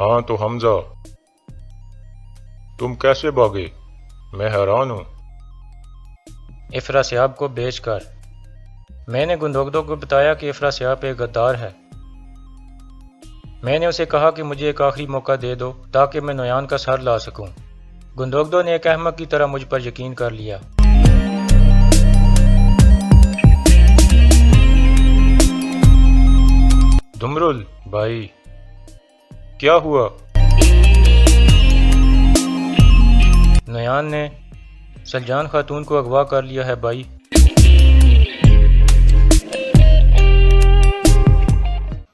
हाँ तो हमजा, तुम कैसे भागे? मैं हैरान हूँ। इफ्रासियाब को बेचकर। मैंने गुंदोगदो को बताया कि इफ्रासियाब एक गद्दार है। मैंने उसे कहा कि मुझे एक आखिरी मौका दे दो ताकि मैं नोयान का सर ला सकूं। गुंदोगदो ने एक अहमक की तरह मुझ पर यकीन कर लिया। दुमरुल भाई, क्या हुआ? नोयान ने सलजान खातून को अगवा कर लिया है भाई।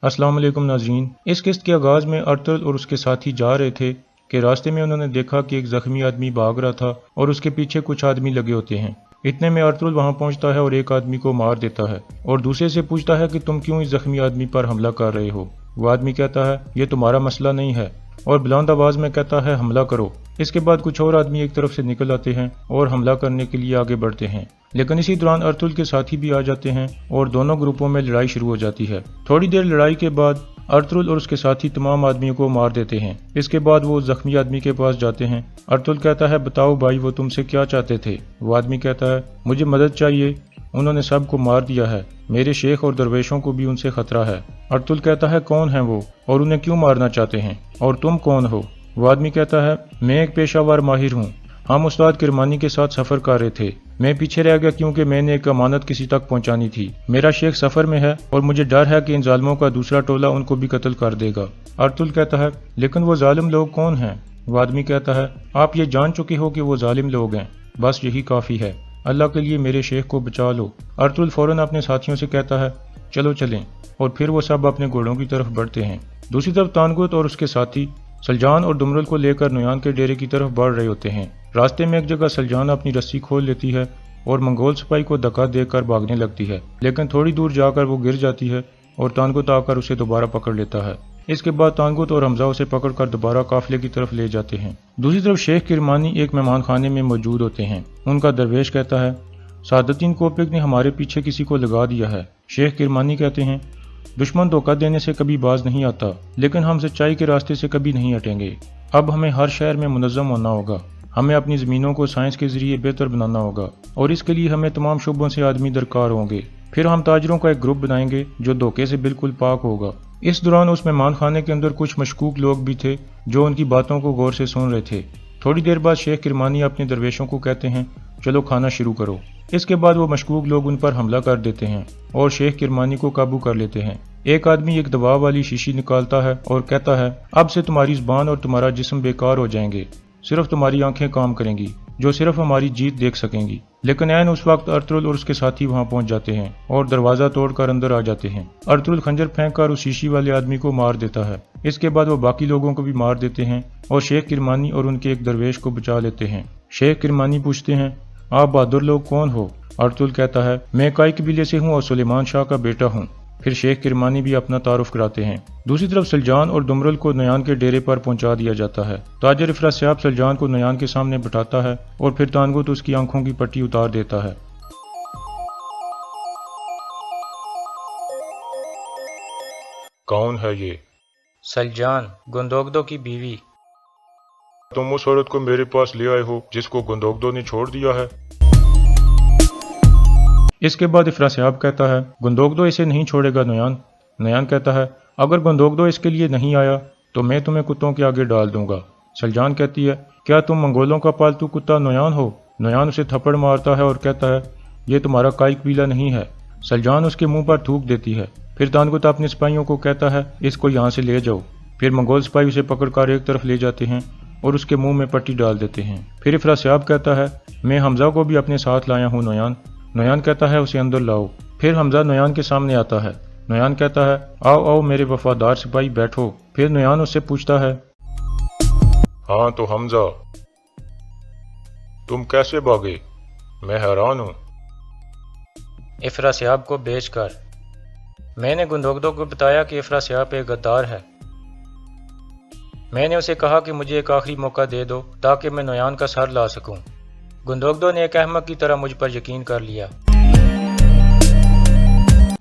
अस्सलाम वालेकुम नाज़रीन। इस किस्त के आगाज़ में अर्तुल और उसके साथी जा रहे थे कि रास्ते में उन्होंने देखा कि एक ज़ख्मी आदमी भाग रहा था और उसके पीछे कुछ आदमी लगे होते हैं। इतने में अर्तुल वहां पहुंचता है और एक आदमी को मार देता है और दूसरे से पूछता है कि तुम क्यों इस ज़ख्मी आदमी पर हमला कर रहे हो। वो आदमी कहता है ये तुम्हारा मसला नहीं है और बुलंद आवाज में कहता है हमला करो। इसके बाद कुछ और आदमी एक तरफ से निकल आते हैं और हमला करने के लिए आगे बढ़ते हैं, लेकिन इसी दौरान अर्तुल के साथी भी आ जाते हैं और दोनों ग्रुपों में लड़ाई शुरू हो जाती है। थोड़ी देर लड़ाई के बाद अर्तुल और उसके साथी तमाम आदमियों को मार देते हैं। इसके बाद वो जख्मी आदमी के पास जाते हैं। अर्तुल कहता है बताओ भाई वो तुमसे क्या चाहते थे। वो आदमी कहता है मुझे मदद चाहिए, उन्होंने सबको मार दिया है, मेरे शेख और दरवेशों को भी उनसे खतरा है। अर्तुल कहता है कौन है वो और उन्हें क्यों मारना चाहते हैं और तुम कौन हो। वो आदमी कहता है मैं एक पेशावर माहिर हूँ, हम उस्ताद किरमानी के साथ सफर कर रहे थे, मैं पीछे रह गया क्योंकि मैंने एक अमानत किसी तक पहुंचानी थी। मेरा शेख सफर में है और मुझे डर है कि इन जालिमों का दूसरा टोला उनको भी कत्ल कर देगा। अर्तुल कहता है लेकिन वो जालिम लोग कौन हैं। वो आदमी कहता है आप ये जान चुके हो कि वो जालिम लोग हैं, बस यही काफी है, अल्लाह के लिए मेरे शेख को बचा लो। अर्तुल फौरन अपने साथियों से कहता है चलो चलें, और फिर वो सब अपने घोड़ों की तरफ बढ़ते हैं। दूसरी तरफ तानगुत और उसके साथी सलजान और दुमरुल को लेकर नोयान के डेरे की तरफ बढ़ रहे होते हैं। रास्ते में एक जगह सलजान अपनी रस्सी खोल लेती है और मंगोल सिपाही को धक्का देकर भागने लगती है, लेकिन थोड़ी दूर जाकर वो गिर जाती है और तानगुत आकर उसे दोबारा पकड़ लेता है। इसके बाद तानगुत और हमजा उसे पकड़कर दोबारा काफिले की तरफ ले जाते हैं। दूसरी तरफ शेख किरमानी एक मेहमान खाने में मौजूद होते हैं। उनका दरवेश कहता है सादतीन कोपिक ने हमारे पीछे किसी को लगा दिया है। शेख किरमानी कहते हैं दुश्मन धोखा देने से कभी बाज नहीं आता, लेकिन हम सच्चाई के रास्ते से कभी नहीं हटेंगे। अब हमें हर शहर में मुनज़्ज़म होना होगा, हमें अपनी ज़मीनों को साइंस के जरिए बेहतर बनाना होगा और इसके लिए हमें तमाम शोबों से आदमी दरकार होंगे। फिर हम ताजरों का एक ग्रुप बनाएंगे जो धोखे से बिल्कुल पाक होगा। इस दौरान उस मेहमान खाने के अंदर कुछ मशकूक लोग भी थे जो उनकी बातों को गौर से सुन रहे थे। थोड़ी देर बाद शेख किरमानी अपने दरवेशों को कहते हैं चलो खाना शुरू करो। इसके बाद वो मशकूक लोग उन पर हमला कर देते हैं और शेख किरमानी को काबू कर लेते हैं। एक आदमी एक दवा वाली शीशी निकालता है और कहता है अब से तुम्हारी जुबान और तुम्हारा जिस्म बेकार हो जाएंगे, सिर्फ तुम्हारी आंखें काम करेंगी जो सिर्फ हमारी जीत देख सकेंगी। लेकिन ऐन उस वक्त अर्तुल और उसके साथी वहां पहुंच जाते हैं और दरवाजा तोड़कर अंदर आ जाते हैं। अर्तुल खंजर फेंककर उस शीशी वाले आदमी को मार देता है। इसके बाद वो बाकी लोगों को भी मार देते हैं और शेख किरमानी और उनके एक दरवेश को बचा लेते हैं। शेख किरमानी पूछते हैं आप बहादुर लोग कौन हो। अर्तुल कहता है मैं काई कबीले से हूँ और सुलेमान शाह का बेटा हूँ। फिर शेख किरमानी भी अपना तारुफ कराते हैं। दूसरी तरफ सलजान और दुमरुल को नोयान के डेरे पर पहुंचा दिया जाता है। ताजर इफ्रासियाब सलजान को नोयान के सामने बिठाता है और फिर तानगुत उसकी आंखों की पट्टी उतार देता है। कौन है ये? सलजान, गुंदोगदो की बीवी। तुम उस औरत को मेरे पास ले आए हो जिसको गुंदोगदो ने छोड़ दिया है। इसके बाद इफ्रासियाब कहता है गुंदोगदो इसे नहीं छोड़ेगा नोयान। नोयान कहता है अगर गुंदोगदो इसके लिए नहीं आया तो मैं तुम्हें कुत्तों के आगे डाल दूंगा। सलजान कहती है क्या तुम मंगोलों का पालतू कुत्ता नोयान हो। नोयान उसे थप्पड़ मारता है और कहता है ये तुम्हारा काई कबीला नहीं है। सलजान उसके मुंह पर थूक देती है। फिर तानगुत अपने सिपाहियों को कहता है इसको यहाँ से ले जाओ। फिर मंगोल सिपाही उसे पकड़कर एक तरफ ले जाते हैं और उसके मुंह में पट्टी डाल देते हैं। फिर इफ्रासियाब कहता है मैं हमजा को भी अपने साथ लाया हूँ नोयान। नोयान कहता है उसे अंदर लाओ। फिर हमजा नोयान के सामने आता है। नोयान कहता है आओ आओ मेरे वफादार सिपाही बैठो। फिर नोयान उससे पूछता है हाँ तो हमजा, तुम कैसे भागे? मैं हैरान हूँ। इफ्रासियाब को बेचकर। मैंने गुंदोगदो को बताया कि इफ्रासियाब एक गद्दार है। मैंने उसे कहा कि मुझे एक आखिरी मौका दे दो ताकि मैं नोयान का सर ला सकूं। गुंदोगदो ने एक अहमक की तरह मुझ पर यकीन कर लिया।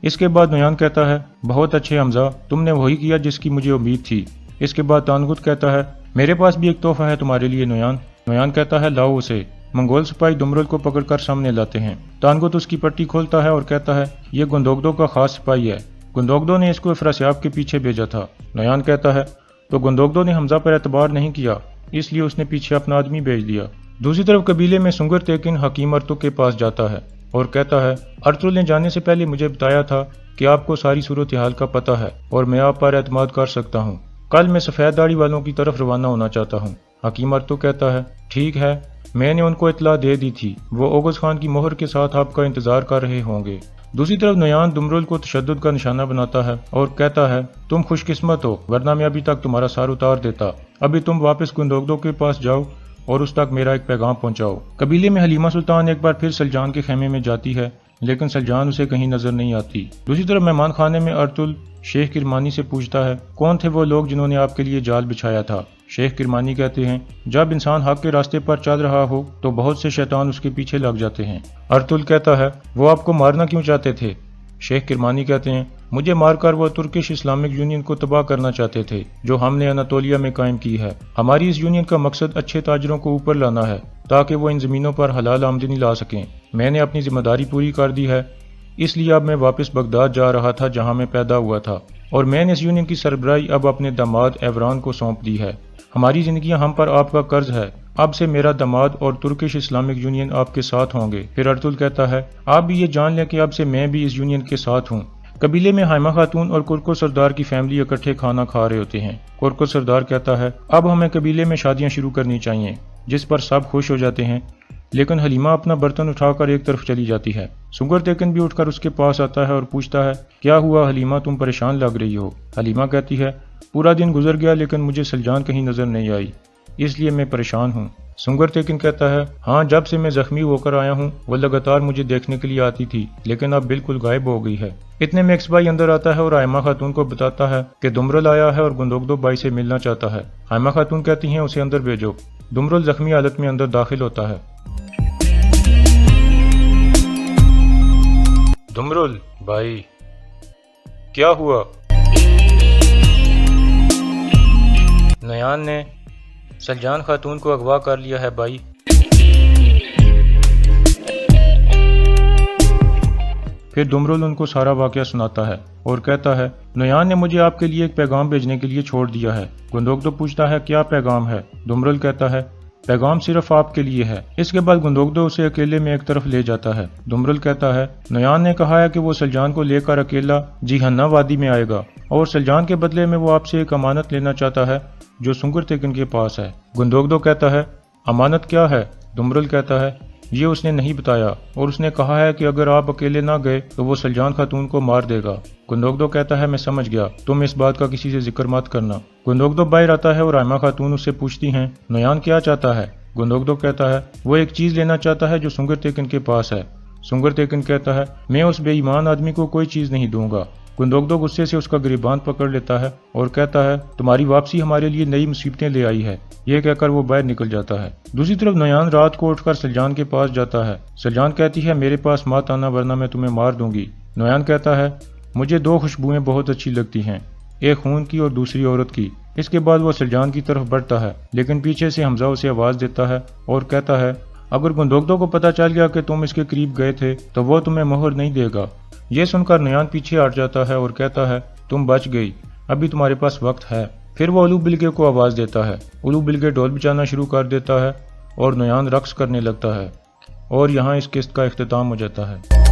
इसके बाद नोयान कहता है बहुत अच्छे हमजा, तुमने वही किया जिसकी मुझे उम्मीद थी। اس کے بعد تانگت کہتا ہے میرے پاس بھی ایک تحفہ ہے تمہارے لیے نویان۔ نویان کہتا ہے لاؤ اسے۔ منگول سپاہی دمرل کو پکڑ کر سامنے لاتے ہیں۔ تانگت اس کی پٹی کھولتا ہے اور کہتا ہے یہ گندوگدو کا خاص سپاہی ہے، گندوگدو نے اس کو افراسیاب کے پیچھے بھیجا تھا۔ نویان کہتا ہے تو گندوگدو نے حمزہ پر اعتبار نہیں کیا، اس لیے اس نے پیچھے اپنا آدمی بھیج دیا۔ دوسری طرف قبیلے میں سنگر تیکن حکیم ارتو کے پاس جاتا ہے اور کہتا ہے ارطغرل نے جانے سے پہلے مجھے بتایا تھا کہ آپ کو ساری صورتحال کا پتہ ہے اور میں آپ پر اعتماد کر سکتا ہوں۔ کل میں سفید داڑھی والوں کی طرف روانہ ہونا چاہتا ہوں۔ حکیم ارتو کہتا ہے ٹھیک ہے، میں نے ان کو اطلاع دے دی تھی، وہ اوغز خان کی مہر کے ساتھ آپ کا انتظار کر رہے ہوں گے۔ دوسری طرف نویان دمرل کو تشدد کا نشانہ بناتا ہے اور کہتا ہے تم خوش قسمت ہو، ورنہ میں ابھی تک تمہارا سر اتار دیتا۔ ابھی تم واپس گندوگدو کے پاس جاؤ اور اس تک میرا ایک پیغام پہنچاؤ۔ قبیلے میں حلیمہ سلطان ایک بار پھر سلجان کے خیمے میں جاتی ہے، لیکن سلجان اسے کہیں نظر نہیں آتی۔ دوسری طرف مہمان خانے میں ارطغرل شیخ کرمانی سے پوچھتا ہے کون تھے وہ لوگ جنہوں نے آپ کے لیے جال بچھایا تھا؟ شیخ کرمانی کہتے ہیں جب انسان حق کے راستے پر چل رہا ہو تو بہت سے شیطان اس کے پیچھے لگ جاتے ہیں۔ ارطغرل کہتا ہے وہ آپ کو مارنا کیوں چاہتے تھے؟ شیخ کرمانی کہتے ہیں مجھے مار کر وہ ترکش اسلامک یونین کو تباہ کرنا چاہتے تھے جو ہم نے اناتولیا میں قائم کی ہے۔ ہماری اس یونین کا مقصد اچھے تاجروں کو اوپر لانا ہے تاکہ وہ ان زمینوں پر حلال آمدنی لا سکیں۔ میں نے اپنی ذمہ داری پوری کر دی ہے، اس لیے اب میں واپس بغداد جا رہا تھا جہاں میں پیدا ہوا تھا، اور میں نے اس یونین کی سربراہی اب اپنے داماد ایوران کو سونپ دی ہے۔ ہماری زندگیاں ہم پر آپ کا قرض ہے، اب سے میرا داماد اور ترکش اسلامک یونین آپ کے ساتھ ہوں گے۔ پھر ارطغرل کہتا ہے آپ بھی یہ جان لیں کہ اب سے میں بھی اس یونین کے ساتھ ہوں۔ قبیلے میں حائمہ خاتون اور کرکو سردار کی فیملی اکٹھے کھانا کھا رہے ہوتے ہیں۔ کرکو سردار کہتا ہے اب ہمیں قبیلے میں شادیاں شروع کرنی چاہیے، جس پر سب خوش ہو جاتے ہیں، لیکن حلیمہ اپنا برتن اٹھا کر ایک طرف چلی جاتی ہے۔ سنگر تیکن بھی اٹھ کر اس کے پاس آتا ہے اور پوچھتا ہے کیا ہوا حلیمہ، تم پریشان لگ رہی ہو؟ حلیمہ کہتی ہے پورا دن گزر گیا لیکن مجھے سلجان کہیں نظر نہیں آئی، اس لیے میں پریشان ہوں۔ سنگر تیکن کہتا ہے ہاں جب سے میں زخمی ہو کر آیا ہوں وہ لگاتار مجھے دیکھنے کے لیے آتی تھی لیکن اب بالکل غائب ہو گئی ہے۔ اتنے میں ایکس بائی اندر آتا ہے اور حائمہ خاتون کو بتاتا ہے کہ دمرل آیا ہے اور گندوگدو بائی سے ملنا چاہتا ہے۔ حائمہ خاتون کہتی ہیں اسے اندر بھیجو۔ دمرل زخمی حالت میں اندر داخل ہوتا ہے۔ دمرل بھائی کیا ہوا؟ نویان نے سلجان خاتون کو اغوا کر لیا ہے بھائی۔ پھر دمرل ان کو سارا واقعہ سناتا ہے اور کہتا ہے نویان نے مجھے آپ کے لیے ایک پیغام بھیجنے کے لیے چھوڑ دیا ہے۔ گندوگدو پوچھتا ہے کیا پیغام ہے؟ دمرل کہتا ہے پیغام صرف آپ کے لیے ہے۔ اس کے بعد گندوگدو اسے اکیلے میں ایک طرف لے جاتا ہے۔ دمرل کہتا ہے نویان نے کہا ہے کہ وہ سلجان کو لے کر اکیلا جیہنہ وادی میں آئے گا اور سلجان کے بدلے میں وہ آپ سے ایک امانت لینا چاہتا ہے جو سنگر تیکن کے پاس ہے۔ گندوگدو کہتا ہے امانت کیا ہے؟ دمرل کہتا ہے یہ اس نے نہیں بتایا اور اس نے کہا ہے کہ اگر آپ اکیلے نہ گئے تو وہ سلجان خاتون کو مار دے گا۔ گندوگدو کہتا ہے میں سمجھ گیا، تم اس بات کا کسی سے ذکر مت کرنا۔ گندوگدو باہر آتا ہے اور حائمہ خاتون اس سے پوچھتی ہیں نویان کیا چاہتا ہے؟ گندوگدو کہتا ہے وہ ایک چیز لینا چاہتا ہے جو سنگر تیکن کے پاس ہے۔ سنگر تیکن کہتا ہے میں اس بے ایمان آدمی کو کوئی چیز نہیں دوں گا۔ گندوگدو غصے سے اس کا گریبان پکڑ لیتا ہے اور کہتا ہے تمہاری واپسی ہمارے لیے نئی مصیبتیں لے آئی ہے۔ یہ کہہ کر وہ باہر نکل جاتا ہے۔ دوسری طرف نویان رات کو اٹھ کر سلجان کے پاس جاتا ہے۔ سلجان کہتی ہے میرے پاس مت آنا ورنہ میں تمہیں مار دوں گی۔ نویان کہتا ہے مجھے دو خوشبوئیں بہت اچھی لگتی ہیں، ایک خون کی اور دوسری عورت کی۔ اس کے بعد وہ سلجان کی طرف بڑھتا ہے لیکن پیچھے سے حمزہ اسے آواز دیتا ہے اور کہتا ہے اگر گندوگدو کو پتہ چل گیا کہ تم اس کے قریب گئے تھے تو وہ تمہیں مہر نہیں دے گا۔ یہ سن کر نویان پیچھے ہٹ جاتا ہے اور کہتا ہے تم بچ گئی، ابھی تمہارے پاس وقت ہے۔ پھر وہ الو بلگے کو آواز دیتا ہے۔ الو بلگے ڈھول بجانا شروع کر دیتا ہے اور نویان رقص کرنے لگتا ہے، اور یہاں اس قسط کا اختتام ہو جاتا ہے۔